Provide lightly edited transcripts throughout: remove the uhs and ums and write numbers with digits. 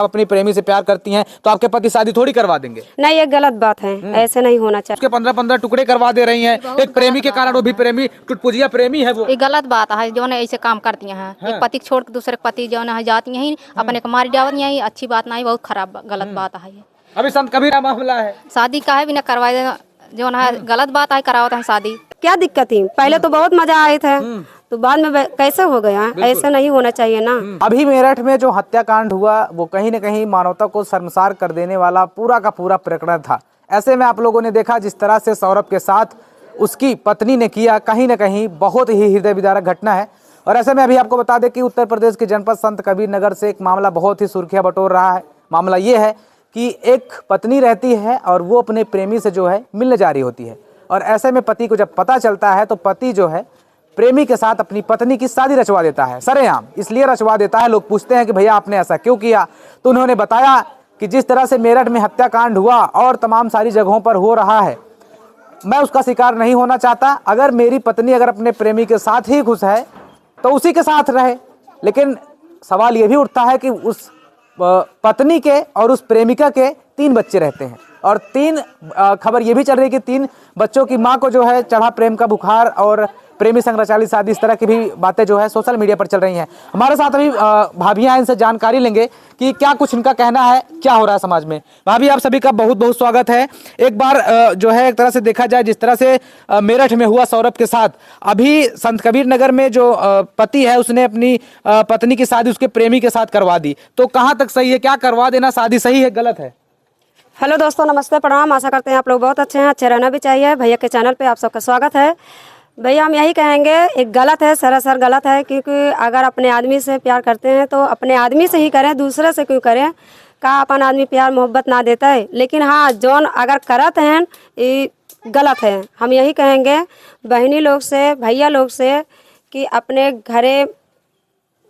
अपनी प्रेमी से प्यार करती हैं तो आपके पति शादी थोड़ी करवा देंगे? नहीं, ये गलत बात है, ऐसे नहीं होना चाहिए। उसके 15-15 टुकड़े करवा दे रही हैं एक प्रेमी के कारण, वो भी प्रेमी टुटपुजिया प्रेमी है वो। ये गलत बात है जो ऐसे काम करती हैं। एक पति छोड़ के दूसरे पति जो है जाती हैं अपने को मार जावत है, अच्छी बात नहीं, बहुत खराब गलत बात है ये। अभी संत कबीर का मामला है, शादी का है भी न करवाए देना जो है गलत बात है, करावत है शादी। क्या दिक्कत थी? पहले तो बहुत मजा आए थे, तो बाद में कैसे हो गया? ऐसे नहीं होना चाहिए ना। अभी मेरठ में जो हत्याकांड हुआ वो कहीं न कहीं मानवता को शर्मसार कर देने वाला पूरा का पूरा प्रकरण था। ऐसे में आप लोगों ने देखा जिस तरह से सौरभ के साथ उसकी पत्नी ने किया, कहीं न कहीं बहुत ही हृदय विदारक घटना है। और ऐसे में अभी आपको बता दें कि उत्तर प्रदेश के जनपद संत कबीर नगर से एक मामला बहुत ही सुर्खियां बटोर रहा है। मामला ये है कि एक पत्नी रहती है और वो अपने प्रेमी से जो है मिलने जा रही होती है, और ऐसे में पति को जब पता चलता है तो पति जो है प्रेमी के साथ अपनी पत्नी की शादी रचवा देता है। सरेआम इसलिए रचवा देता है, लोग पूछते हैं कि भैया आपने ऐसा क्यों किया, तो उन्होंने बताया कि जिस तरह से मेरठ में हत्याकांड हुआ और तमाम सारी जगहों पर हो रहा है, मैं उसका शिकार नहीं होना चाहता। अगर मेरी पत्नी अगर अपने प्रेमी के साथ ही खुश है तो उसी के साथ रहे। लेकिन सवाल ये भी उठता है कि उस पत्नी के और उस प्रेमिका के 3 बच्चे रहते हैं, और 3 खबर ये भी चल रही है कि 3 बच्चों की मां को जो है चढ़ा प्रेम का बुखार और प्रेमी संग रचाली शादी, इस तरह की भी बातें जो है सोशल मीडिया पर चल रही हैं। हमारे साथ अभी भाभियां इनसे जानकारी लेंगे कि क्या कुछ इनका कहना है, क्या हो रहा है समाज में। भाभी आप सभी का बहुत बहुत स्वागत है। एक बार जो है एक तरह से देखा जाए जिस तरह से मेरठ में हुआ सौरभ के साथ, अभी संत कबीर नगर में जो पति है उसने अपनी पत्नी की शादी उसके प्रेमी के साथ करवा दी, तो कहाँ तक सही है? क्या करवा देना शादी सही है गलत है? हेलो दोस्तों, नमस्ते, प्रणाम। आशा करते हैं आप लोग बहुत अच्छे हैं, अच्छे रहना भी चाहिए। भैया के चैनल पे आप सबका स्वागत है। भैया हम यही कहेंगे, एक गलत है, सरासर गलत है, क्योंकि अगर अपने आदमी से प्यार करते हैं तो अपने आदमी से ही करें, दूसरे से क्यों करें? का अपन आदमी प्यार मोहब्बत ना देता है? लेकिन हाँ, जौन अगर करत हैं ये गलत है। हम यही कहेंगे बहनी लोग से, भैया लोग से कि अपने घरे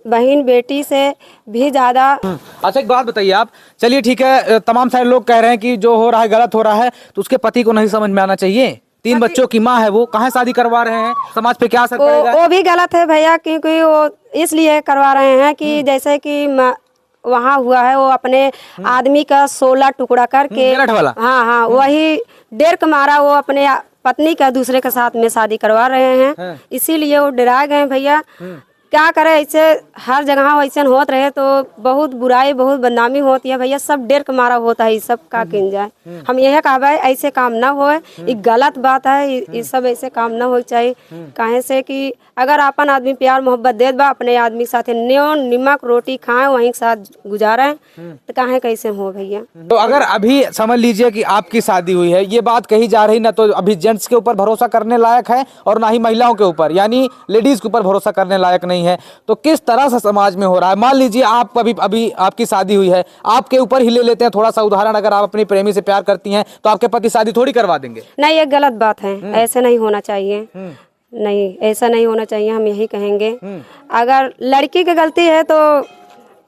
बहन बेटी से भी ज़्यादा। अच्छा एक बात बताइए आप, चलिए ठीक है, तमाम सारे लोग कह रहे हैं कि जो हो रहा है गलत हो रहा है, तो उसके पति को नहीं समझ में आना चाहिए? 3 बच्चों की माँ है वो, कहाँ शादी करवा रहे हैं, समाज पे क्या असर पड़ेगा? वो भी गलत है भैया, क्योंकि वो इसलिए करवा रहे हैं कि जैसे कि वहाँ हुआ है, वो अपने आदमी का 16 टुकड़ा करके, मेरठ वाला, हाँ, वही डेढ़ मारा, वो अपने पत्नी का दूसरे के साथ में शादी करवा रहे हैं। इसीलिए वो डरा गए भैया। क्या करे, ऐसे हर जगह ऐसे होत रहे तो बहुत बुराई, बहुत बदनामी होती है भैया। सब डेढ़ के मारा होता है, ये सब का किन जाए। हम यह कहा भाई ऐसे काम ना होए, ये गलत बात है, ये सब ऐसे काम ना हो चाहिए। काहे से कि अगर अपन आदमी प्यार मोहब्बत दे बा, अपने आदमी के साथ नमक रोटी खाएं, वहीं के साथ गुजारें, तो काहे कैसे हो भैया? तो अगर अभी समझ लीजिए कि आपकी शादी हुई है, ये बात कही जा रही ना, तो अभी जेंट्स के ऊपर भरोसा करने लायक है और ना ही महिलाओं के ऊपर, यानी लेडीज के ऊपर भरोसा करने लायक नहीं है। तो किस तरह से समाज में हो रहा है? मान लीजिए आप अभी आपकी शादी हुई है, आपके ऊपर ही ले लेते हैं थोड़ा सा उदाहरण, अगर आप अपनी प्रेमी से प्यार करती हैं तो आपके पति शादी थोड़ी करवा देंगे? नहीं, ये गलत बात है, ऐसे नहीं होना चाहिए। नहीं, ऐसा नहीं होना चाहिए। हम यही कहेंगे अगर लड़की की गलती है तो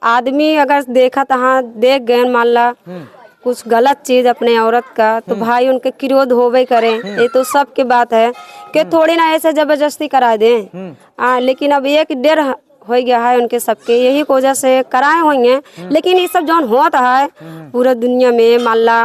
आदमी अगर देखा तहाँ देख गए, मान ला कुछ गलत चीज अपने औरत का, तो भाई उनके क्रोध होवे करें, ये तो सबके बात है कि थोड़ी ना ऐसे जबरदस्ती करा दें। लेकिन अब 1-1.5 हो गया है उनके सबके, यही की वजह से कराए होंगे। लेकिन ये सब जौन होता है पूरा दुनिया में, मान ला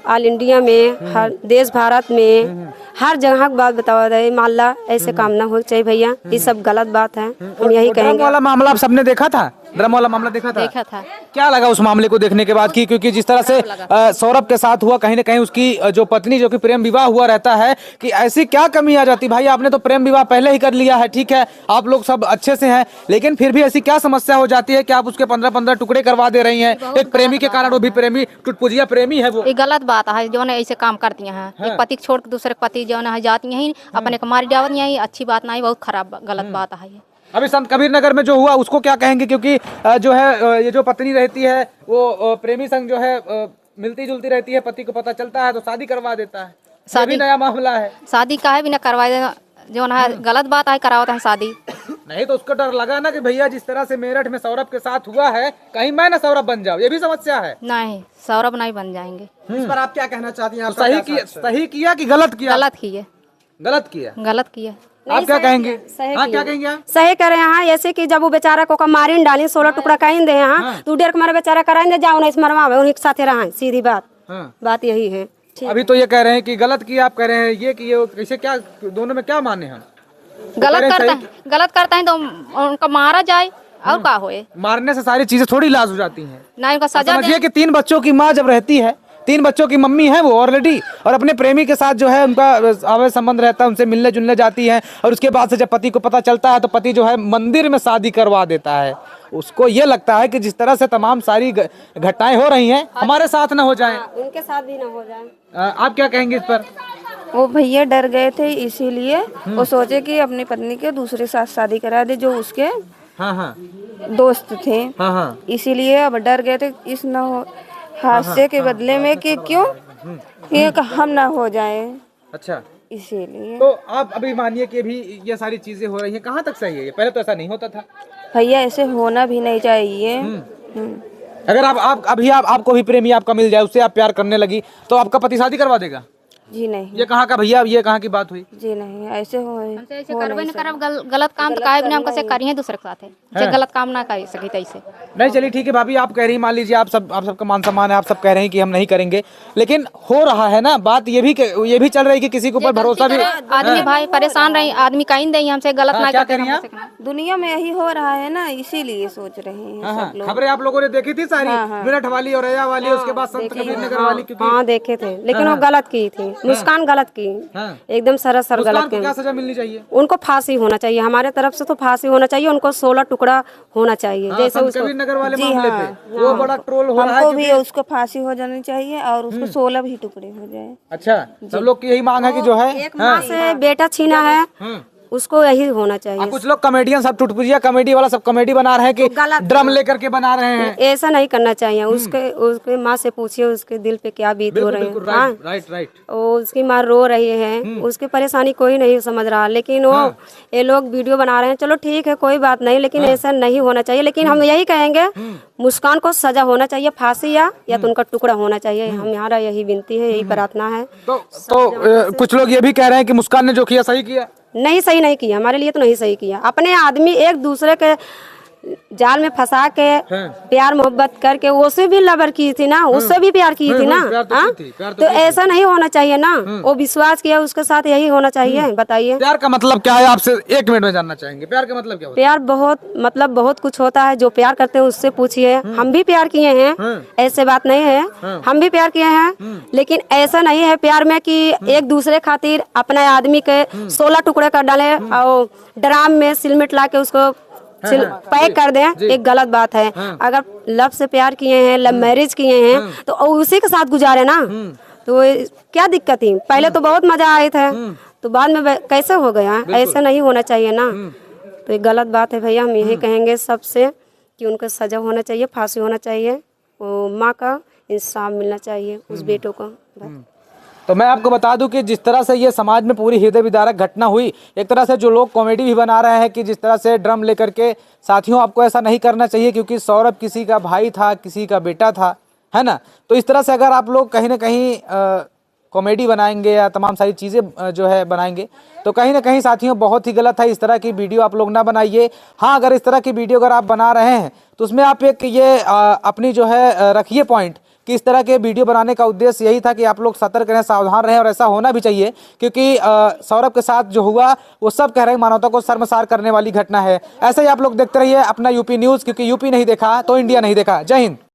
ऑल इंडिया में, हर देश भारत में, हर जगह की बात बतावा दे, मान ला ऐसे काम ना हो चाहिए भैया। ये सब गलत बात है, हम यही कहेंगे। ड्रम वाला मामला आप सबने देखा था? ड्रम वाला मामला देखा था? क्या लगा उस मामले को देखने के बाद? क्योंकि जिस तरह से सौरभ के साथ हुआ, कहीं न कहीं उसकी जो पत्नी, जो कि प्रेम विवाह हुआ रहता है, कि ऐसी क्या कमी आ जाती? भाई आपने तो प्रेम विवाह पहले ही कर लिया है, ठीक है, आप लोग सब अच्छे से हैं, लेकिन फिर भी ऐसी क्या समस्या हो जाती है कि आप उसके 15-15 टुकड़े करवा दे रही हैं एक प्रेमी के कारण, वो भी प्रेमी टुटपुजिया प्रेमी है वो। ये गलत बात है जो ऐसे काम करती हैं। एक पति छोड़ के दूसरे पति जो है जाती हैं अपने को मार जावत है, अच्छी बात नहीं, बहुत खराब गलत बात है ये। अभी संत कबीर नगर में जो हुआ उसको क्या कहेंगे? क्योंकि जो है ये जो पत्नी रहती है वो प्रेमी संग जो है मिलती जुलती रहती है, पति को पता चलता है तो शादी करवा देता है। शादी नया मामला है, शादी का है भी न करवाए देना जो है गलत बात है, करावत है शादी। नहीं तो उसको डर लगा ना कि भैया जिस तरह से मेरठ में सौरभ के साथ हुआ है, कहीं मैं ना सौरभ बन जाऊं, ये भी समस्या है। नहीं, सौरभ नहीं बन जाएंगे। इस पर आप क्या कहना चाहती हैं? सही किया कि गलत किया? गलत किए, गलत किया। गलत किए। आप क्या कहेंगे? सही हाँ, क्या किए। कहेंगे आप? सही करे हाँ, ऐसे कि जब वो बेचारा को मारी डाली 16 टुकड़ा कहीं दे हाँ, तू डेर मारे बेचारा कराई दे, जाओ नहीं मरवावे उन्हीं के साथ रहा, सीधी बात। हाँ। बात यही है। अभी तो ये कह रहे हैं कि गलत किया, आप कह रहे हैं ये कि ये कैसे, क्या दोनों में क्या माने हम? गलत करता है तो उनका मारा जाए और का होए। मारने से सारी चीजें थोड़ी इलाज हो जाती हैं। ना उनका सजा समझिए कि 3 बच्चों की माँ जब रहती है, 3 बच्चों की मम्मी है वो ऑलरेडी, और अपने प्रेमी के साथ जो है उनका अवैध संबंध रहता है, उनसे मिलने जुलने जाती है, और उसके बाद से जब पति को पता चलता है तो पति जो है मंदिर में शादी करवा देता है। उसको ये लगता है कि जिस तरह से तमाम सारी घटनाएं हो रही हैं हमारे साथ ना हो जाए, उनके साथ भी ना हो जाए। आप क्या कहेंगे इस पर? वो भैया डर गए थे, इसीलिए वो सोचे कि अपनी पत्नी के दूसरे साथ शादी करा दे जो उसके हाँ हाँ दोस्त थे। हाँ हाँ। इसीलिए अब डर गए थे इस न हो हादसे के बदले में कि क्यों ये हम ना हो जाए, अच्छा, इसीलिए। तो आप अभी मानिए कि अभी ये सारी चीजें हो रही हैं, कहाँ तक सही है ये? पहले तो ऐसा नहीं होता था। भैया ऐसे होना भी नहीं चाहिए। अगर आप अभी आपको भी प्रेमी आपका मिल जाए, उससे आप प्यार करने लगी, तो आपका पति शादी करवा देगा? जी नहीं, ये कहाँ का भैया, ये कहाँ की बात हुई? जी नहीं, ऐसे हमसे ऐसे करबे न करब गलत काम तो काहे भी हम कैसे करिए दूसरे के साथ है, जे गलत काम ना कर सकी तैसे। नहीं, चलिए ठीक है भाभी, आप कह रही मान लीजिए आप सबका मान सम्मान है, आप सब कह रहे हैं कि हम नहीं करेंगे, लेकिन हो रहा है ना बात, ये भी चल रही है कि किसी के ऊपर भरोसा भी। आदमी भाई परेशान रही, आदमी कहीं दे हमसे गलत ना क्या करते कह रही हैं आप? दुनिया में यही हो रहा है ना, इसीलिए सोच रहे हैं सब लोग। खबरें आप लोगों ने देखी थी सारी, मिनट वाली और रया वाली, उसके बाद संत कबीर नगर वाली, क्योंकि हाँ देखे थे, लेकिन वो गलत की थी, मुस्कान गलत की, एकदम सरासर गलत को की। क्या सजा मिलनी चाहिए? उनको फांसी होना चाहिए, हमारे तरफ से तो फांसी होना चाहिए, उनको 16 टुकड़ा होना चाहिए। जैसे संत उसको कबीर नगर वाले मामले पे वो बड़ा ट्रोल हो रहा है। हमको भी उसको फांसी हो जानी चाहिए और उसको 16 भी टुकड़े हो जाए। अच्छा, सब लोग की यही मांग है कि जो है एक माँ से बेटा छीना है, उसको यही होना चाहिए। कुछ लोग कॉमेडियन सब टुटपुजिया कॉमेडी वाला सब कॉमेडी बना रहे हैं कि ड्रम लेकर के बना रहे हैं। ऐसा नहीं करना चाहिए। उसके माँ से पूछिए उसके दिल पे क्या बीत हो रहे हैं। हाँ, राइट। उसकी माँ रो रही है, उसकी परेशानी कोई नहीं समझ रहा, लेकिन वो ये लोग वीडियो बना रहे हैं। चलो ठीक है, कोई बात नहीं, लेकिन ऐसा नहीं होना चाहिए। लेकिन हम यही कहेंगे मुस्कान को सजा होना चाहिए, फांसी या तो उनका टुकड़ा होना चाहिए। हमारा यही विनती है, यही प्रार्थना है। तो कुछ लोग ये भी कह रहे हैं कि मुस्कान ने जो किया सही किया। नहीं, सही नहीं किया, हमारे लिए तो नहीं सही किया। अपने आदमी एक दूसरे के जाल में फंसा के प्यार मोहब्बत करके उससे भी लवर की थी ना, उससे भी प्यार की थी ना। तो ऐसा नहीं होना चाहिए ना। वो विश्वास किया, उसके साथ यही होना चाहिए। बताइए प्यार का मतलब क्या है, आपसे 1 मिनट में जानना चाहेंगे। प्यार का मतलब क्या होता है? प्यार बहुत कुछ होता है। जो प्यार करते हैं उससे पूछिए। हम भी प्यार किए हैं, ऐसे बात नहीं है, हम भी प्यार किए हैं, लेकिन ऐसा नहीं है प्यार में कि एक दूसरे खातिर अपने आदमी के 16 टुकड़े कर डाले और ड्राम में सिलमिट ला के उसको पैक कर दें। एक गलत बात है। अगर लव से प्यार किए हैं, लव मैरिज किए हैं, तो उसी के साथ गुजारे ना, तो क्या दिक्कत थी? पहले तो बहुत मजा आए थे, तो बाद में कैसे हो गया? ऐसा नहीं होना चाहिए ना। तो ये गलत बात है भैया। हम यही कहेंगे सबसे कि उनको सजा होना चाहिए, फांसी होना चाहिए, वो माँ का इंसाफ मिलना चाहिए उस बेटों को। तो मैं आपको बता दूं कि जिस तरह से ये समाज में पूरी हृदय विदारक घटना हुई, एक तरह से जो लोग कॉमेडी भी बना रहे हैं कि जिस तरह से ड्रम लेकर के, साथियों आपको ऐसा नहीं करना चाहिए, क्योंकि सौरभ किसी का भाई था, किसी का बेटा था, है ना। तो इस तरह से अगर आप लोग कहीं ना कहीं कॉमेडी बनाएंगे या तमाम सारी चीज़ें जो है बनाएंगे, तो कहीं ना कहीं साथियों बहुत ही गलत है। इस तरह की वीडियो आप लोग ना बनाइए। हाँ, अगर इस तरह की वीडियो अगर आप बना रहे हैं तो उसमें आप एक ये अपनी जो है रखिए पॉइंट कि इस तरह के वीडियो बनाने का उद्देश्य यही था कि आप लोग सतर्क रहें, सावधान रहें, और ऐसा होना भी चाहिए, क्योंकि सौरभ के साथ जो हुआ वो सब कह रहे हैं मानवता को शर्मसार करने वाली घटना है। ऐसे ही आप लोग देखते रहिए अपना यूपी न्यूज़, क्योंकि यूपी नहीं देखा तो इंडिया नहीं देखा। जय हिंद।